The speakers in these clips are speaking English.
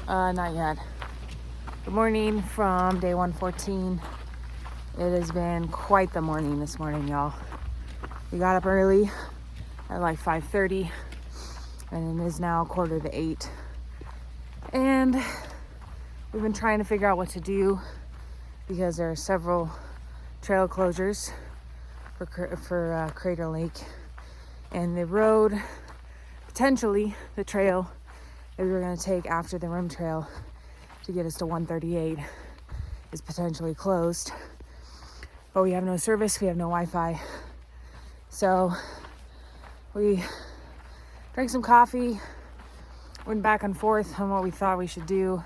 Not yet. Good morning from day 114. It has been quite the morning this morning, y'all. We got up early at like 5:30, and it is now 7:45. And we've been trying to figure out what to do because there are several trail closures for Crater Lake, and the road, potentially the trail that we were going to take after the rim trail to get us to 138 is potentially closed. But we have no service, we have no Wi-Fi. So we drank some coffee, went back and forth on what we thought we should do,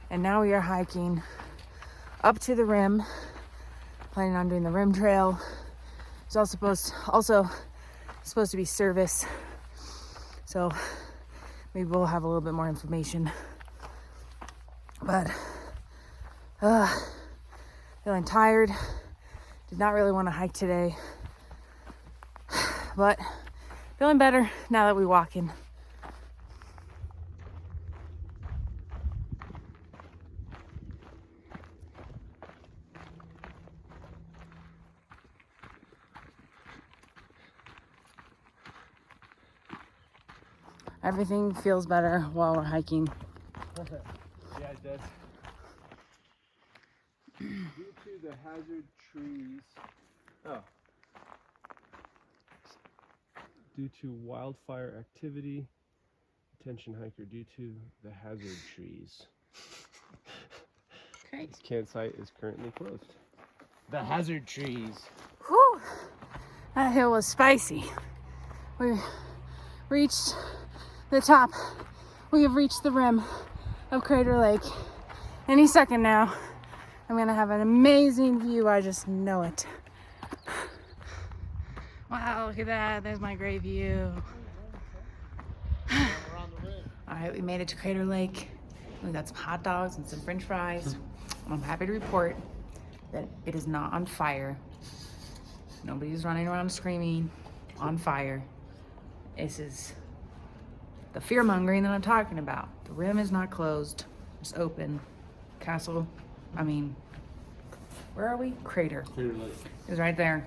and now we are hiking up to the rim, planning on doing the rim trail. It's also supposed to be service, so maybe we'll have a little bit more information. But feeling tired, did not really want to hike today, but feeling better now that we walk in. Everything feels better while we're hiking. Yeah, it does. Due to the hazard trees. Oh. Due to wildfire activity. Attention hiker, due to the hazard trees. Okay. This campsite is currently closed. The hazard trees. Whew! That hill was spicy. We reached the top. We have reached the rim of Crater Lake. Any second now, I'm gonna have an amazing view. I just know it. Wow, look at that. There's my great view. All right, we made it to Crater Lake. We got some hot dogs and some french fries. I'm happy to report that it is not on fire. Nobody's running around screaming on fire. This is the fear-mongering that I'm talking about. The rim is not closed. It's open. Where are we? Crater. Crater Lake. It's right there.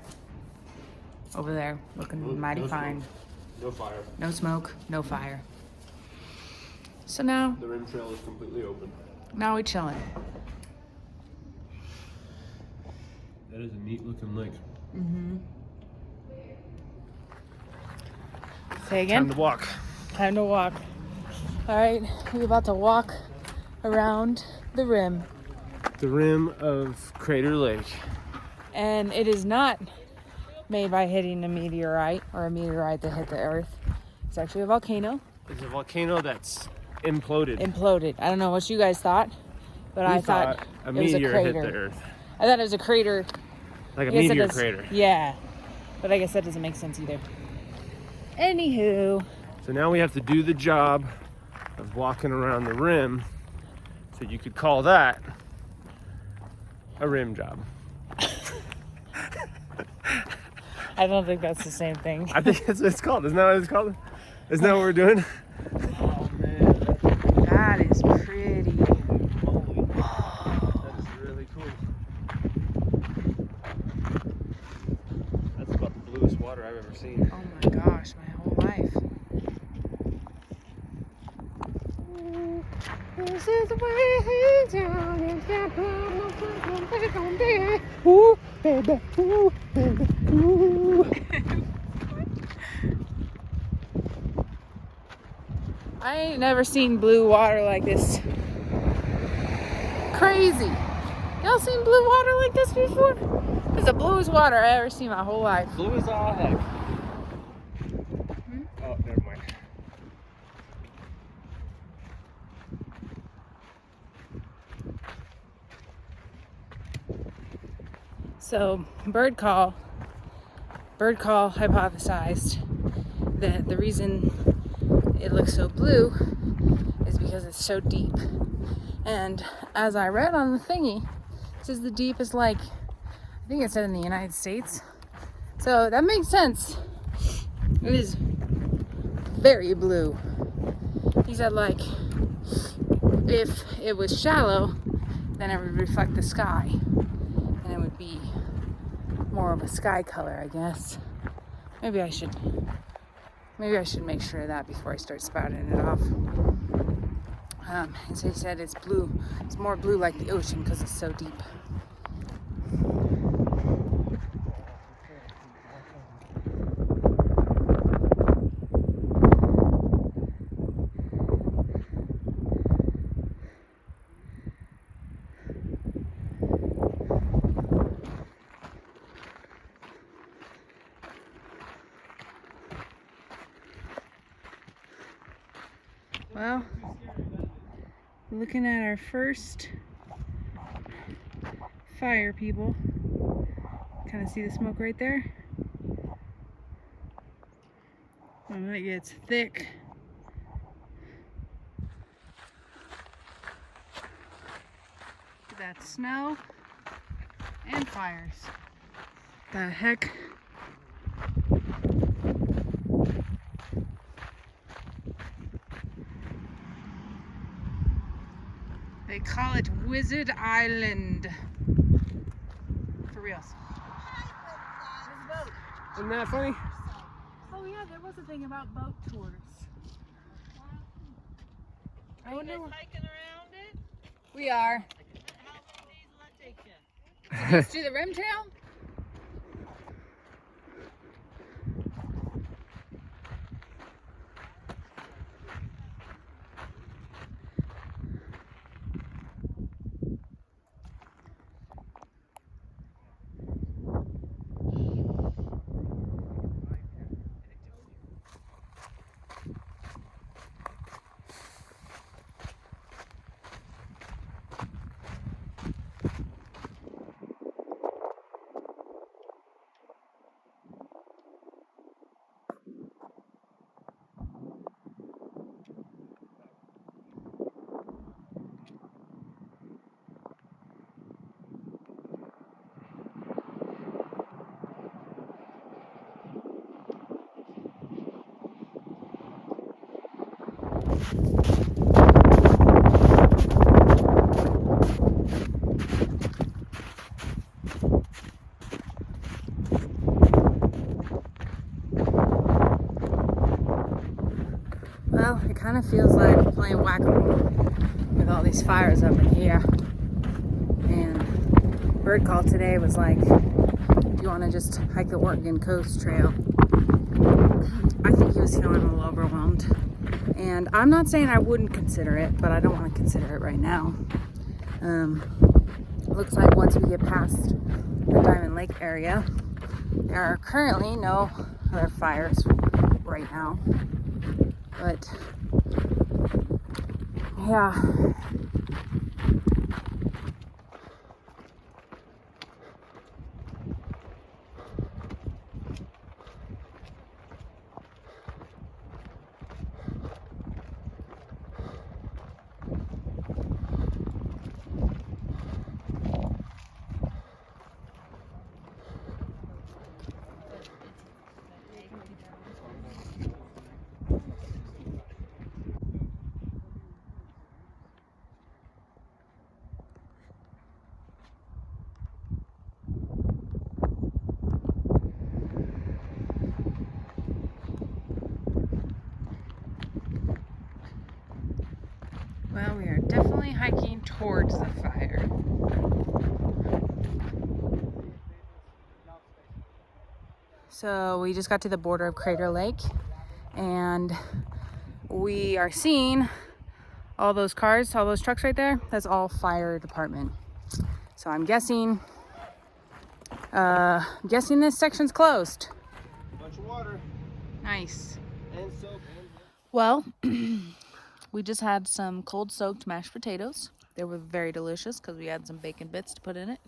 Over there. Looking mighty fine. No fire. No smoke. No fire. So now, The rim trail is completely open. now we chilling. That is a neat looking lake. Mm-hmm. Say again? Time to walk. Time to walk. All right, we're about to walk around the rim. The rim of Crater Lake. And it is not made by hitting a meteorite or a meteorite that hit the earth. It's actually a volcano. It's a volcano that's imploded. I don't know what you guys thought, but I thought a it was a meteor hit crater. the earth. I thought it was a crater. Like a I guess meteor it does- crater. Yeah, but I guess that doesn't make sense either. Anywho. So now we have to do the job of walking around the rim. So you could call that a rim job. I don't think that's the same thing. I think that's what it's called. Isn't that what it's called? Isn't that what we're doing? Oh man, That is pretty. that is really cool. That's about the bluest water I've ever seen. Oh my gosh, my whole life. This is the way down in Ooh, baby, ooh, baby, ooh. I ain't never seen blue water like this. Crazy. Y'all seen blue water like this before? It's the bluest water I ever seen my whole life. Blue as all heck. Oh, never mind. So bird call hypothesized that the reason it looks so blue is because it's so deep. And as I read on the thingy, it says the deepest lake, I think it said in the United States. So that makes sense. It is very blue. He said like if it was shallow, then it would reflect the sky, and it would be more of a sky color, I guess. Maybe I should make sure of that before I start spouting it off. As I said, it's blue. It's more blue like the ocean because it's so deep. Well, looking at our first fire, people. Kind of see the smoke right there? When it gets thick, look at that snow and fires. The heck? They call it Wizard Island. For reals. Isn't that funny? Oh yeah, there was a thing about boat tours. Are you guys hiking around it? We are. How many days will that take you? Let's do the rim trail. Well, it kind of feels like playing whack-a-mole with all these fires up in here. And bird call today was like, do you want to just hike the Oregon Coast Trail? I think he was feeling a little overwhelmed. And I'm not saying I wouldn't consider it, but I don't want to consider it right now. Looks like once we get past the Diamond Lake area, there are currently no other fires right now. But yeah. Well, we are definitely hiking towards the fire. So we just got to the border of Crater Lake, and we are seeing all those cars, all those trucks right there. That's all fire department. So I'm guessing this section's closed. Bunch of water Nice. and soap. Well, we just had some cold soaked mashed potatoes. They were very delicious because we had some bacon bits to put in it.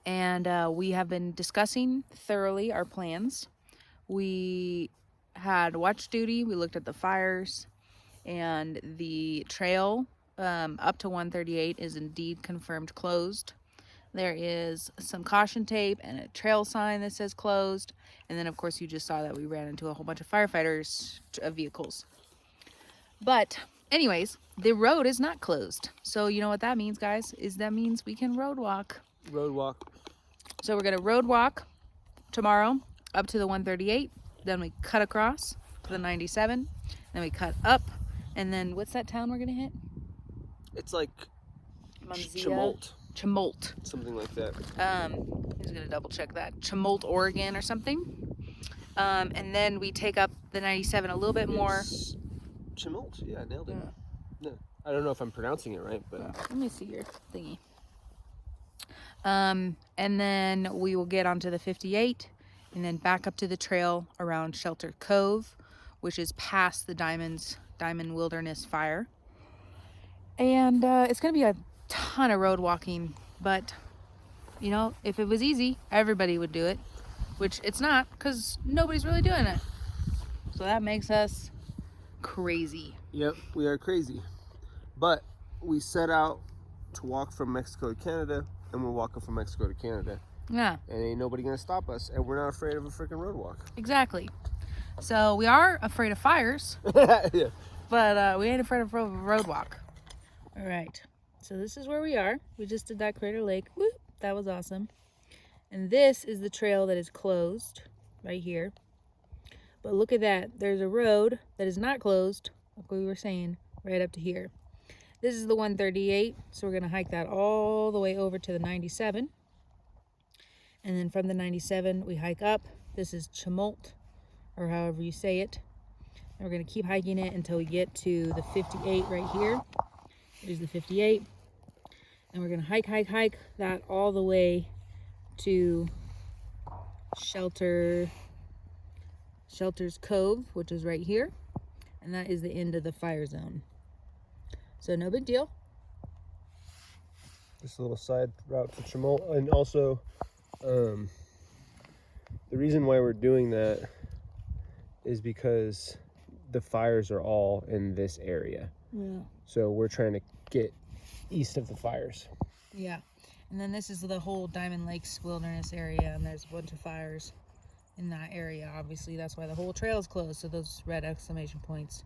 And we have been discussing thoroughly our plans. We had watch duty. We looked at the fires, and the trail up to 138 is indeed confirmed closed. There is some caution tape and a trail sign that says closed. And then, of course, you just saw that we ran into a whole bunch of firefighters' vehicles. But anyways, the road is not closed. So you know what that means, guys? That means we can road walk. Road walk. So we're gonna road walk tomorrow up to the 138. Then we cut across to the 97. Then we cut up, and then what's that town we're gonna hit? It's like Munzia? Chemult. Chemult. Something like that. Who's gonna double check that? Chemult, Oregon, or something. And then we take up the 97 a little bit more. It's Chemult. Yeah, I nailed it. No, I don't know if I'm pronouncing it right, but Let me see your thingy. And then we will get onto the 58 and then back up to the trail around Shelter Cove, which is past the Diamond Wilderness Fire. And it's going to be a ton of road walking, but you know, if it was easy, everybody would do it, which it's not because nobody's really doing it. So that makes us crazy. yep, we are crazy. But we set out to walk from Mexico to Canada, and we're walking from Mexico to Canada. Yeah, And ain't nobody gonna stop us, and we're not afraid of a freaking road walk. exactly. So we are afraid of fires, Yeah. but we ain't afraid of a road walk. All right, so this is where we are. We just did that Crater Lake. Whoop, that was awesome. And this is the trail that is closed right here. But look at that. There's a road that is not closed, like we were saying, right up to here. This is the 138, so we're going to hike that all the way over to the 97. And then from the 97, we hike up. This is Chemult, or however you say it. And we're going to keep hiking it until we get to the 58 right here. Here's the 58. And we're going to hike that all the way to Shelter's Cove, which is right here. And that is the end of the fire zone. So no big deal. Just a little side route to Chemult, and also the reason why we're doing that is because the fires are all in this area. Yeah. So we're trying to get east of the fires. Yeah. And then this is the whole Diamond Lakes Wilderness area, and there's a bunch of fires in that area. Obviously, that's why the whole trail is closed. So those red exclamation points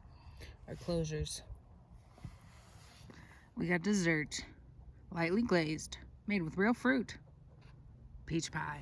are closures. We got dessert, lightly glazed, made with real fruit, peach pie.